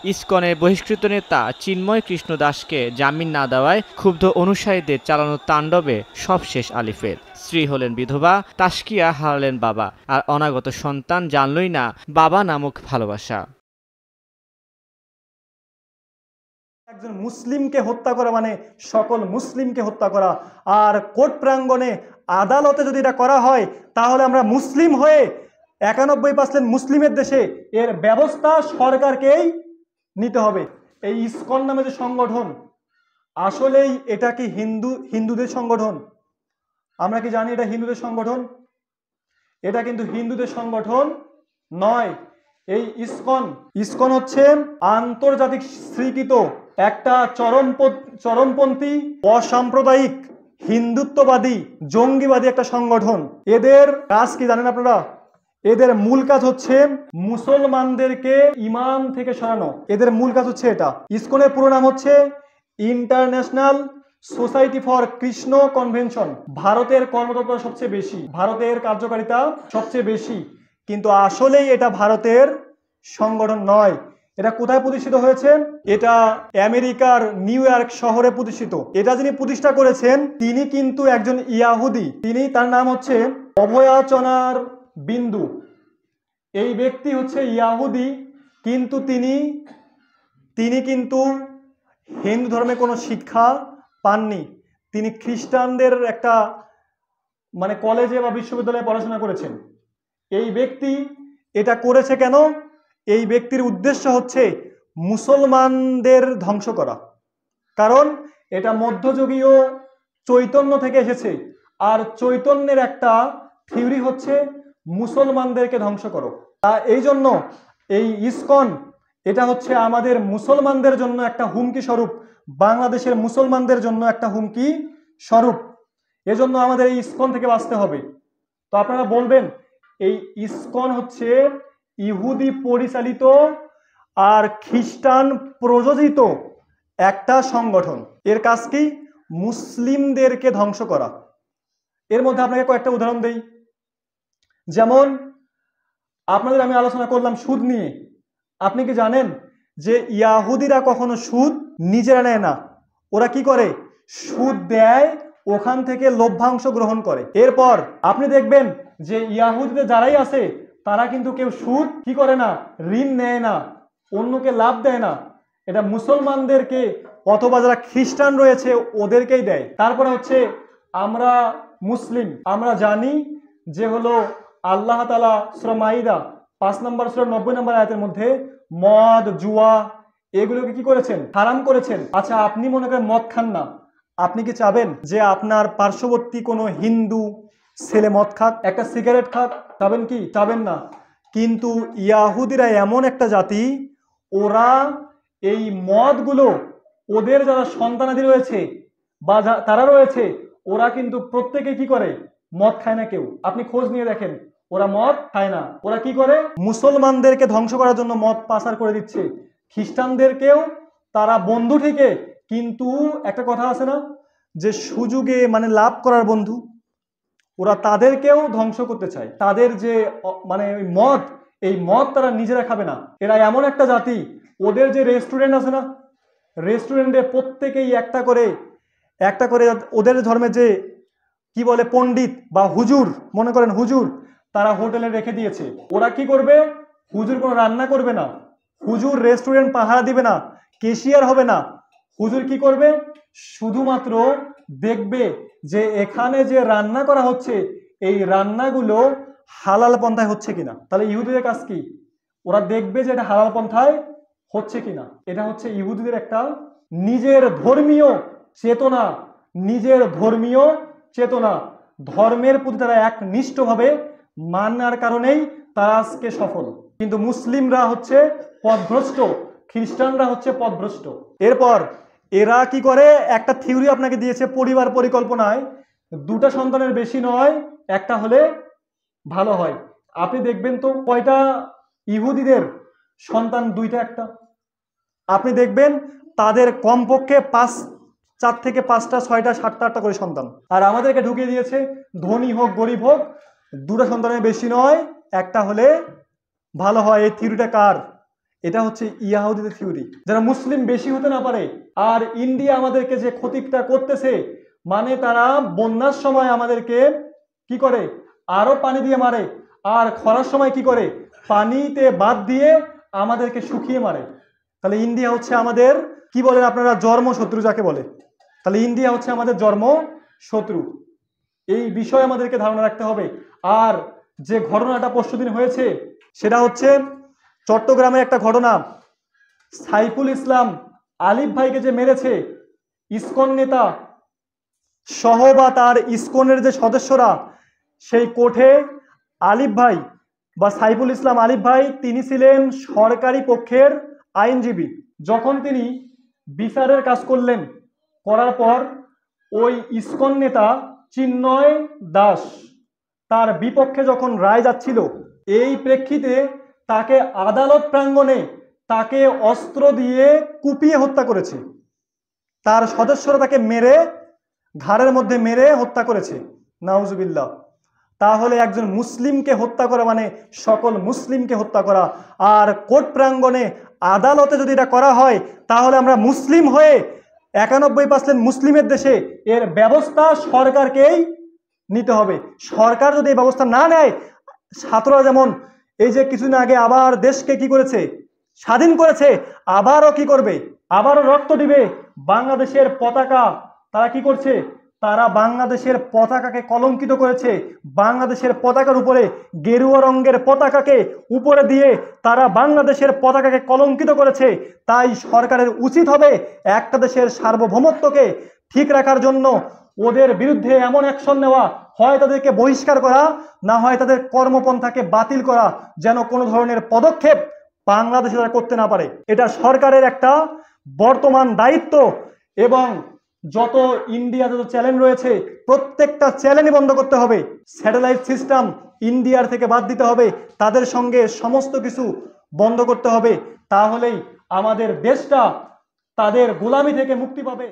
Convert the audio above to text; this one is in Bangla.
ইসকনের বহিষ্কৃত নেতা চিন্ময় কৃষ্ণ দাসকে জামিন না দেওয়ায় ক্ষুব্ধ অনুসারীদের চালানো তাণ্ডবে সব শেষ আলিফের। স্ত্রী হলেন বিধবা, তাসকিয়া হারালেন বাবা, আর অনাগত সন্তান জানলই না বাবা নামক ভালোবাসা। একজন মুসলিমকে হত্যা করা মানে সকল মুসলিমকে হত্যা করা। আর কোর্ট প্রাঙ্গণে আদালতে যদি এটা করা হয় তাহলে আমরা মুসলিম হয়ে 91% মুসলিমের দেশে এর ব্যবস্থা সরকারকেই নিতে হবে। এই ইসকন নামে যে সংগঠন, আসলেই এটা কি হিন্দুদের সংগঠন? আমরা কি জানি এটা হিন্দুদের সংগঠন? এটা কিন্তু হিন্দুদের সংগঠন নয়। এই ইসকন হচ্ছে আন্তর্জাতিক স্বীকৃত একটা চরমপন্থী অসাম্প্রদায়িক হিন্দুত্ববাদী জঙ্গিবাদী একটা সংগঠন। এদের কাজ কি জানেন আপনারা? এদের মূল কাজ হচ্ছে মুসলমানদেরকে ঈমান থেকে সরানো। এদের মূল কাজ হচ্ছে এটা। ইসকনের পুরো নাম হচ্ছে international society for Krishna convention. ভারতের কর্মতৎপরতা সবচেয়ে বেশি, ভারতের কার্যকারিতা সবচেয়ে বেশি, কিন্তু আসলেই এটা ভারতের সংগঠন নয়। এটা কোথায় প্রতিষ্ঠিত হয়েছে? এটা আমেরিকার নিউ ইয়র্ক শহরে প্রতিষ্ঠিত। এটা যিনি প্রতিষ্ঠা করেছেন তিনি কিন্তু একজন ইয়াহুদি। তার নাম হচ্ছে অভয়াচনার বিন্দু। এই ব্যক্তি হচ্ছে ইয়াহুদি, কিন্তু তিনি কিন্তু হিন্দু ধর্মে কোনো শিক্ষা পাননি। তিনি খ্রিস্টানদের একটা কলেজে বা বিশ্ববিদ্যালয়ে পড়াশোনা করেছেন। এই ব্যক্তি এটা করেছে কেন? এই ব্যক্তির উদ্দেশ্য হচ্ছে মুসলমানদের ধ্বংস করা। কারণ এটা মধ্যযুগীয় চৈতন্য থেকে এসেছে, আর চৈতন্যের একটা থিওরি হচ্ছে মুসলমানদেরকে ধ্বংস করো। এই জন্য এই ইসকন এটা হচ্ছে আমাদের মুসলমানদের জন্য একটা হুমকি স্বরূপ, বাংলাদেশের মুসলমানদের জন্য একটা হুমকি স্বরূপ। এজন্য আমাদের এই ইসকন থেকে বাঁচতে হবে। তো আপনারা বলবেন এই ইসকন হচ্ছে ইহুদি পরিচালিত আর খ্রিস্টান প্রযোজিত একটা সংগঠন। এর কাজ কি? মুসলিমদেরকে ধ্বংস করা। এর মধ্যে আপনাকে কয়েকটা উদাহরণ দেই। যেমন আপনাদের আমি আলোচনা করলাম সুদ নিয়ে। আপনি কি জানেন যে ইয়াহুদিরা কখনো সুদ নিজেরা নেয় না? ওরা কি করে? সুদ দেয়, ওখান থেকে লভ্যাংশ গ্রহণ করে। এরপর আপনি দেখবেন যে ইয়াহুদিদের যারাই আছে তারা কিন্তু কেউ সুদ কি করে না, ঋণ নেয় না, অন্যকে লাভ দেয় না। এটা মুসলমানদেরকে অথবা যারা খ্রিস্টান রয়েছে ওদেরকেই দেয়। তারপরে হচ্ছে আমরা মুসলিম, আমরা জানি যে হলো আল্লাহ তাআলা সূরা মাইদা 5 নম্বর সূরা 90 নম্বর আয়াতের মধ্যে মদ, জুয়া এগুলোকে কি করেছেন? হারাম করেছেন। আচ্ছা, আপনি মনে করেন মদ খান না, আপনি কি চাবেন যে আপনার পার্শ্ববর্তী কোনো হিন্দু ছেলে মদ খাক, একটা সিগারেট খাক? চাবেন কি? চাবেন না। কিন্তু ইয়াহুদিরা এমন একটা জাতি, ওরা এই মদগুলো ওদের যারা সন্তানাদি রয়েছে বা তারা রয়েছে, ওরা কিন্তু প্রত্যেকে কি করে? মদ খায় না কেউ। আপনি খোঁজ নিয়ে দেখেন, ওরা মদ খায় না। ওরা কি করে? মুসলমানদেরকে ধ্বংস করার জন্য মদ পাচার করে দিচ্ছে। খ্রিস্টানদেরকেও তারা বন্ধু ঠিকে, কিন্তু একটা কথা আছে না যে সুযোগে লাভ করার বন্ধু, ওরা তাদেরকেও ধ্বংস করতে চায়। তাদের যে মদ, এই মদ তারা নিজেরা খাবে না। এরা এমন একটা জাতি, ওদের যে রেস্টুরেন্ট আছে না, রেস্টুরেন্টে প্রত্যেকেই একটা করে ওদের ধর্মে যে কি বলে পণ্ডিত বা হুজুর, মনে করেন হুজুর, তারা হোটেলে রেখে দিয়েছে। ওরা কি করবে? হুজুর কোনো রান্না করবে না, হুজুর রেস্টুরেন্ট পাহারা দিবে না, কেশিয়ার হবে না। হুজুর কি করবে? শুধুমাত্র দেখবে যে এখানে যে রান্না করা হচ্ছে এই রান্নাগুলো হালাল পন্থায় হচ্ছে কিনা। তাহলে ইহুদিদের কাজ কি? ওরা দেখবে যে এটা হালাল পন্থায় হচ্ছে কিনা। এটা হচ্ছে ইহুদিদের একটা নিজের ধর্মীয় চেতনা, ধর্মের প্রতি তারা একনিষ্ঠভাবে মানার কারণেই তারা আজকে সফল। কিন্তু মুসলিমরা হচ্ছে পথভ্রষ্ট, খ্রিস্টানরা হচ্ছে পথভ্রষ্ট। এরপর এরা কি করে? একটা থিওরি আপনাকে দিয়েছে পরিবার পরিকল্পনায়, 2টা সন্তানের বেশি নয়, একটা হলে ভালো হয়। আপনি দেখবেন তো কয়টা ইহুদিদের সন্তান? 2টা, একটা। আপনি দেখবেন তাদের কমপক্ষে 4 থেকে 5টা, 6টা, 7টা, 8টা করে সন্তান। আর আমাদেরকে ঢুকিয়ে দিয়েছে ধনী হোক গরিব হোক, 2টা সন্তানের বেশি নয়, একটা হলে ভালো হয়। এই থিওরিটা কার? এটা হচ্ছে ইয়াহুদিদের থিওরি, যারা মুসলিম বেশি হতে না পারে। আর ইন্ডিয়া আমাদেরকে যে ক্ষতিটা করতেছে, মানে তারা বন্যার সময় আমাদেরকে কি করে, আরো পানি দিয়ে মারে, আর খরার সময় কি করে, পানিতে বাদ দিয়ে আমাদেরকে শুকিয়ে মারে। তাহলে ইন্ডিয়া হচ্ছে আমাদের কি বলেন আপনারা, জন্ম শত্রু যাকে বলে। তাহলে ইন্ডিয়া হচ্ছে আমাদের জন্ম শত্রু, এই বিষয়ে আমাদেরকে ধারণা রাখতে হবে। আর যে ঘটনাটা পরশুদিন হয়েছে সেটা হচ্ছে চট্টগ্রামের একটা ঘটনা। সাইফুল ইসলাম আলিফ ভাইকে যে মেরেছে ইসকন নেতা সহ বা তার ইসকনের যে সদস্যরা, সেই কোর্টে আলিফ ভাই বা সাইফুল ইসলাম আলিফ ভাই তিনি ছিলেন সরকারি পক্ষের আইনজীবী। যখন তিনি বিচারের কাজ করলেন, করার পর ওই ইসকন নেতা চিন্ময় দাস তার বিপক্ষে যখন রায় যাচ্ছিল, এই প্রেক্ষিতে তাকে আদালত প্রাঙ্গণে তাকে অস্ত্র দিয়ে কুপিয়ে হত্যা করেছে। তার সদস্যরা তাকে মেরে, ঘাড়ের মধ্যে মেরে হত্যা করেছে। নাউজুবিল্লাহ। তাহলে একজন মুসলিমকে হত্যা করা মানে সকল মুসলিমকে হত্যা করা। আর কোর্ট প্রাঙ্গণে আদালতে যদি এটা করা হয়, তাহলে আমরা মুসলিম হয়ে 91% মুসলিমের দেশে এর ব্যবস্থা সরকারকেই নিতে হবে। সরকার যদি এই ব্যবস্থা না নেয়, ছাত্ররা যেমন এই যে কিছুদিন আগে আবার দেশকে কি করেছে, স্বাধীন করেছে, আবারও কি করবে, আবারও রক্ত দিবে। বাংলাদেশের পতাকা তারা কি করছে, তারা বাংলাদেশের পতাকাকে কলঙ্কিত করেছে। বাংলাদেশের পতাকার উপরে গেরুয়া রঙের পতাকাকে উপরে দিয়ে তারা বাংলাদেশের পতাকাকে কলঙ্কিত করেছে। তাই সরকারের উচিত হবে একটা দেশের সার্বভৌমত্বকে ঠিক রাখার জন্য ওদের বিরুদ্ধে এমন অ্যাকশন নেওয়া, হয় তাদেরকে বহিষ্কার করা, না হয় তাদের কর্মপন্থাকে বাতিল করা, যেন কোনো ধরনের পদক্ষেপ বাংলাদেশে তারা করতে না পারে। এটা সরকারের একটা বর্তমান দায়িত্ব। এবং যত ইন্ডিয়াতে যত চ্যানেল রয়েছে, প্রত্যেকটা চ্যানেলই বন্ধ করতে হবে। স্যাটেলাইট সিস্টেম ইন্ডিয়ার থেকে বাদ দিতে হবে, তাদের সঙ্গে সমস্ত কিছু বন্ধ করতে হবে। তাহলেই আমাদের দেশটা তাদের গোলামি থেকে মুক্তি পাবে।